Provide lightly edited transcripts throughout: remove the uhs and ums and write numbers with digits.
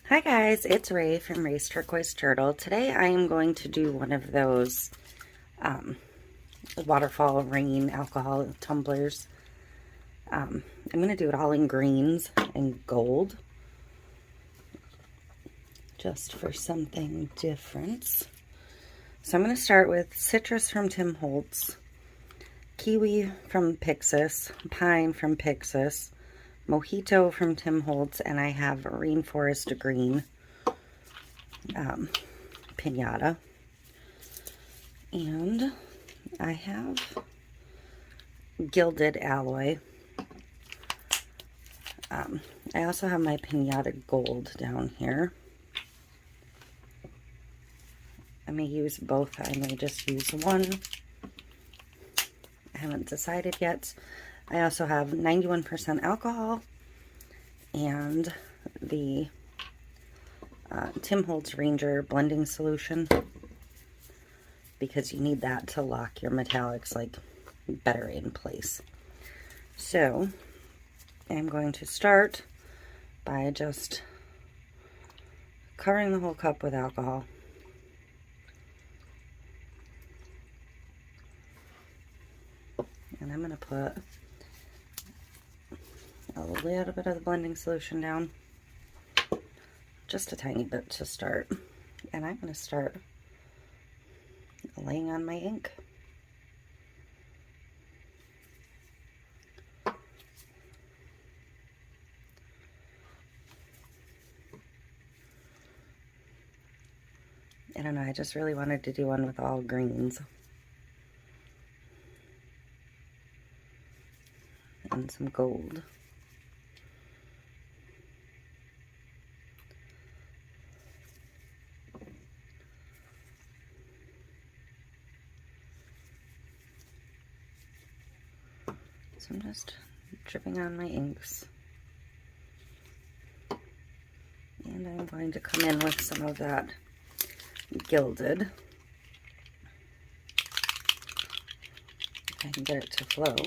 Hi guys, it's Ray from Raes Turquoise Turtle. Today I am going to do one of those waterfall rain alcohol tumblers. I'm going to do it all in greens and gold, just for something different. So I'm going to start with citrus from Tim Holtz, kiwi from Pixiss, pine from Pixiss, mojito from Tim Holtz, and I have rainforest green Pinata. And I have gilded alloy. I also have my Pinata gold down here. I may use both. I may just use one. I haven't decided yet. I also have 91% alcohol and the Tim Holtz Ranger blending solution, because you need that to lock your metallics like better in place. So I'm going to start by just covering the whole cup with alcohol. And I'm going to put a little bit of the blending solution down, just a tiny bit to start. And I'm going to start laying on my ink. I don't know, I just really wanted to do one with all greens. And some gold. So I'm just dripping on my inks. And I'm going to come in with some of that gilded. If I can get it to flow.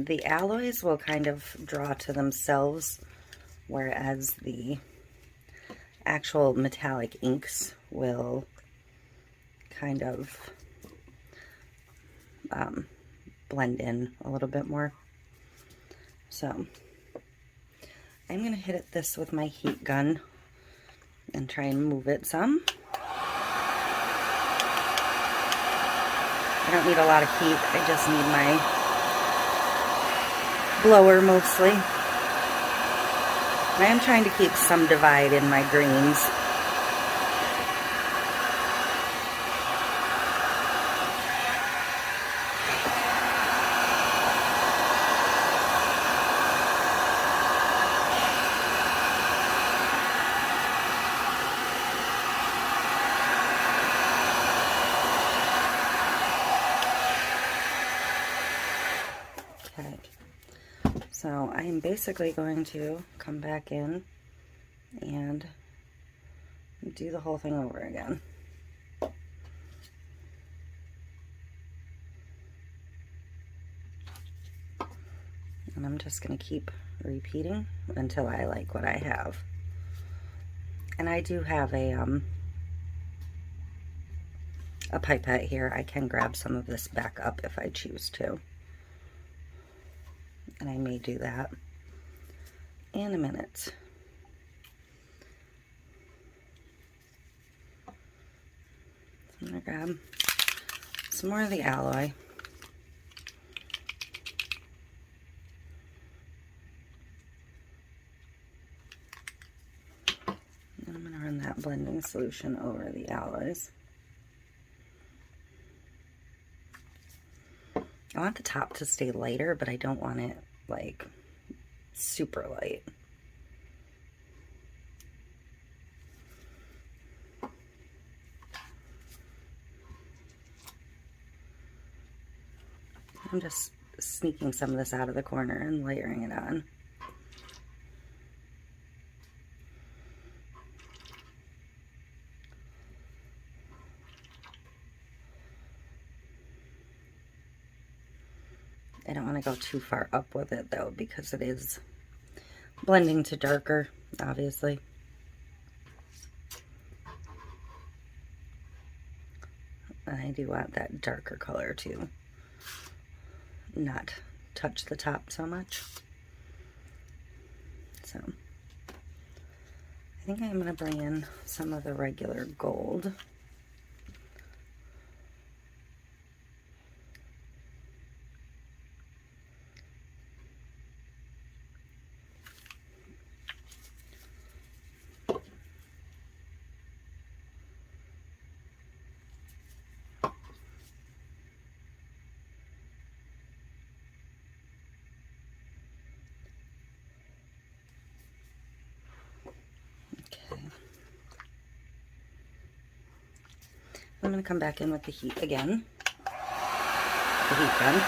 The alloys will kind of draw to themselves, whereas the actual metallic inks will kind of blend in a little bit more. So I'm going to hit this with my heat gun and try and move it some. I don't need a lot of heat, I just need my blower mostly. I am trying to keep some divide in my greens. Okay. So I am basically going to come back in and do the whole thing over again. And I'm just going to keep repeating until I like what I have. And I do have a pipette here. I can grab some of this back up if I choose to. And I may do that in a minute. So I'm going to grab some more of the alloy. And I'm going to run that blending solution over the alloys. I want the top to stay lighter, but I don't want it like super light. I'm just sneaking some of this out of the corner and layering it on. I don't want to go too far up with it though, because it is blending to darker, obviously. And I do want that darker color to not touch the top so much. So I think I'm going to bring in some of the regular gold. I'm going to come back in with the heat again, the heat gun.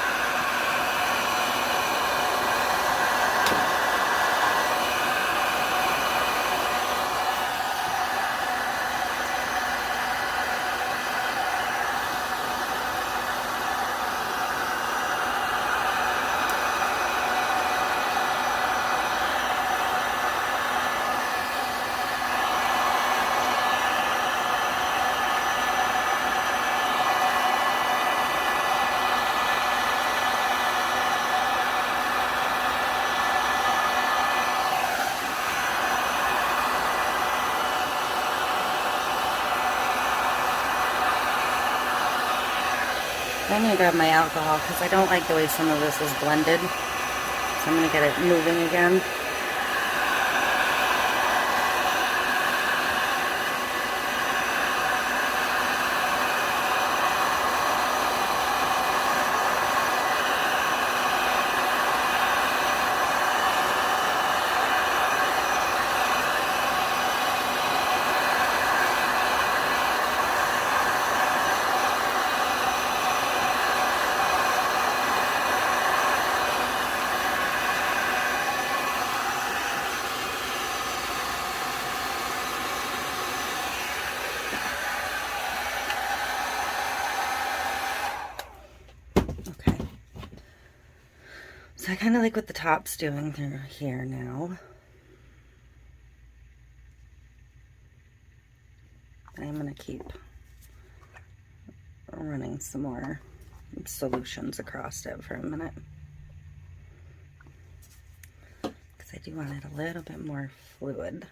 I need to grab my alcohol because I don't like the way some of this is blended. So I'm going to get it moving again. So I kind of like what the top's doing through here now. I'm going to keep running some more solutions across it for a minute. Because I do want it a little bit more fluid.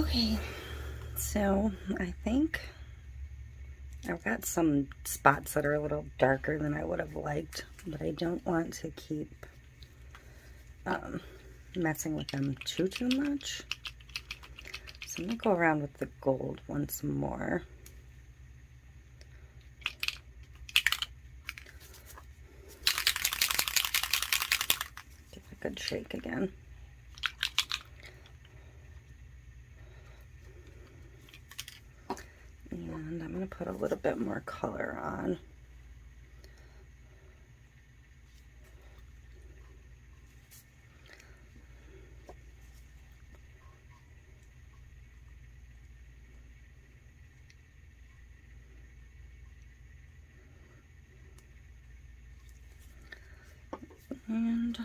Okay, so I think I've got some spots that are a little darker than I would have liked, but I don't want to keep messing with them too much. So I'm going to go around with the gold once more. Give it a good shake again. And I'm going to put a little bit more color on. And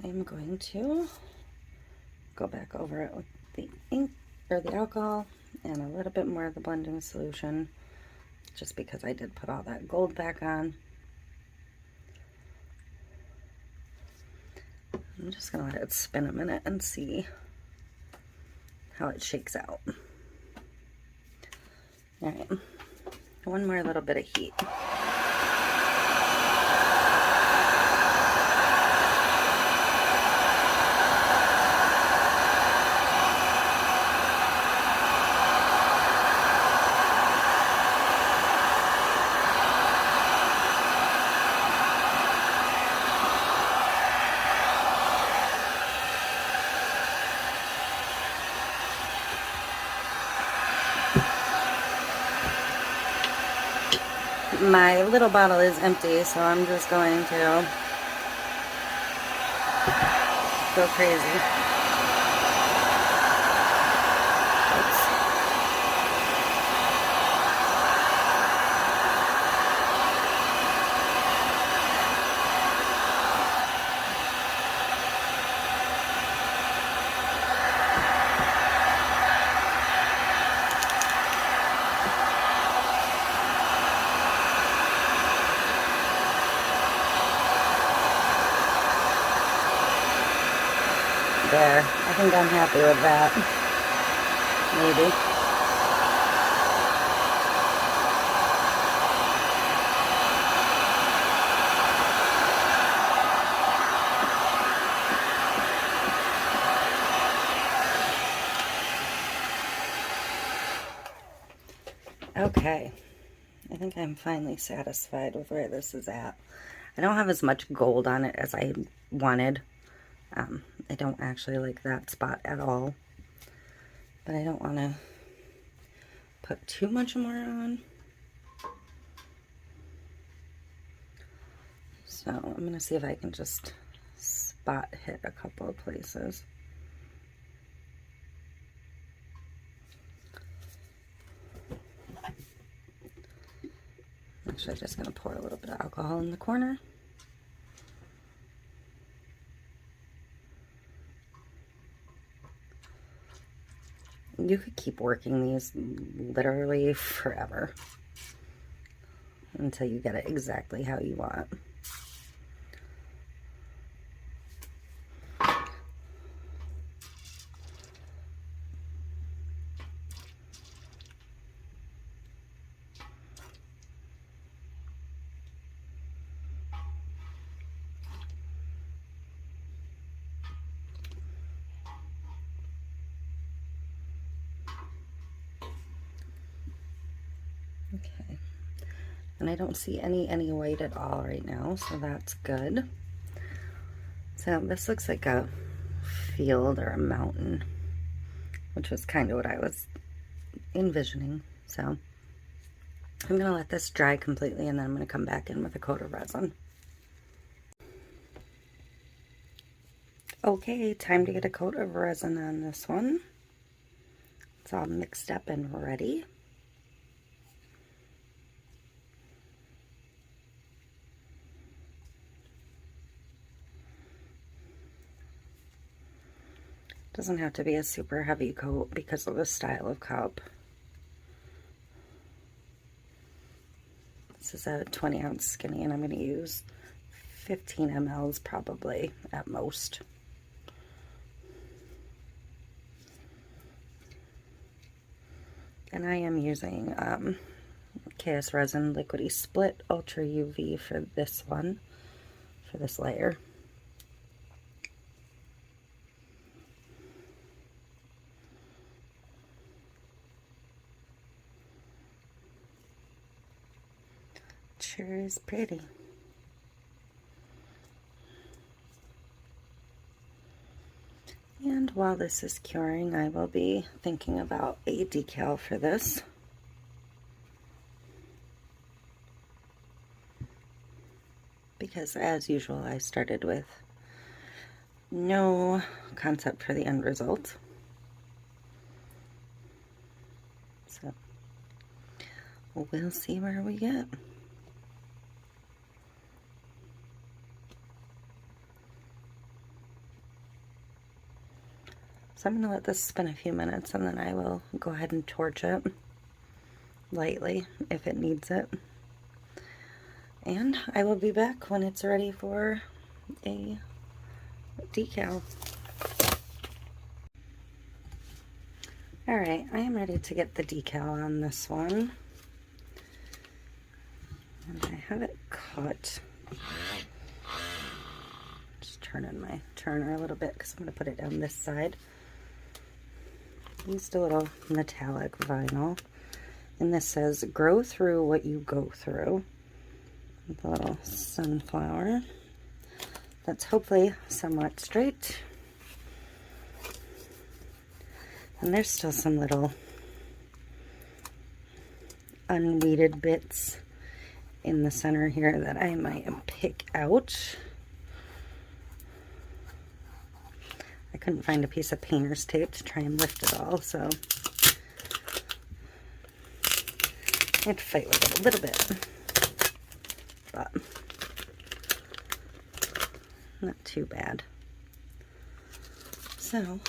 I'm going to go back over it with the ink or the alcohol and a little bit more of the blending solution, just because I did put all that gold back on. I'm just gonna let it spin a minute and see how it shakes out. All right, one more little bit of heat. My little bottle is empty, so I'm just going to go crazy. Oops. There, I think I'm happy with that. Maybe. Okay, I think I'm finally satisfied with where this is at. I don't have as much gold on it as I wanted. I don't actually like that spot at all, but I don't want to put too much more on. So I'm going to see if I can just spot hit a couple of places. Actually, I'm just going to pour a little bit of alcohol in the corner. You could keep working these literally forever until you get it exactly how you want. Okay, and I don't see any white at all right now, so that's good. So this looks like a field or a mountain, which was kind of what I was envisioning. So I'm gonna let this dry completely, and then I'm gonna come back in with a coat of resin. Okay, time to get a coat of resin on this one. It's all mixed up and ready. Doesn't have to be a super heavy coat because of the style of cup. This is a 20-ounce skinny, and I'm going to use 15 mLs probably at most. And I am using KS Resin Liquidy Split Ultra UV for this one, for this layer. Sure is pretty. And while this is curing, I will be thinking about a decal for this. Because as usual, I started with no concept for the end result. So we'll see where we get. So I'm going to let this spin a few minutes and then I will go ahead and torch it lightly if it needs it. And I will be back when it's ready for a decal. Alright, I am ready to get the decal on this one. And I have it cut. Just turn in my turner a little bit because I'm going to put it down this side. Used a little metallic vinyl, and this says grow through what you go through, with a little sunflower that's hopefully somewhat straight, and there's still some little unweeded bits in the center here that I might pick out. I couldn't find a piece of painter's tape to try and lift it all, so I had to fight with it a little bit, but not too bad. So,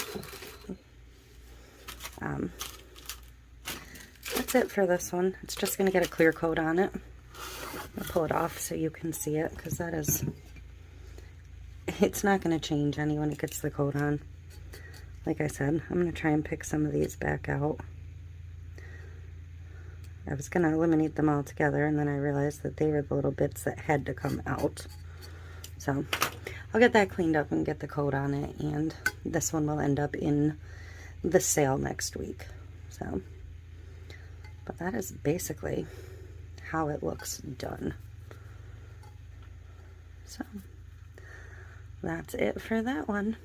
that's it for this one. It's just going to get a clear coat on it. I'll pull it off so you can see it, because that is... it's not going to change any when it gets the coat on. Like I said, I'm going to try and pick some of these back out. I was going to eliminate them all together, and then I realized that they were the little bits that had to come out. So I'll get that cleaned up and get the coat on it, and this one will end up in the sale next week. So, but that is basically how it looks done. So that's it for that one.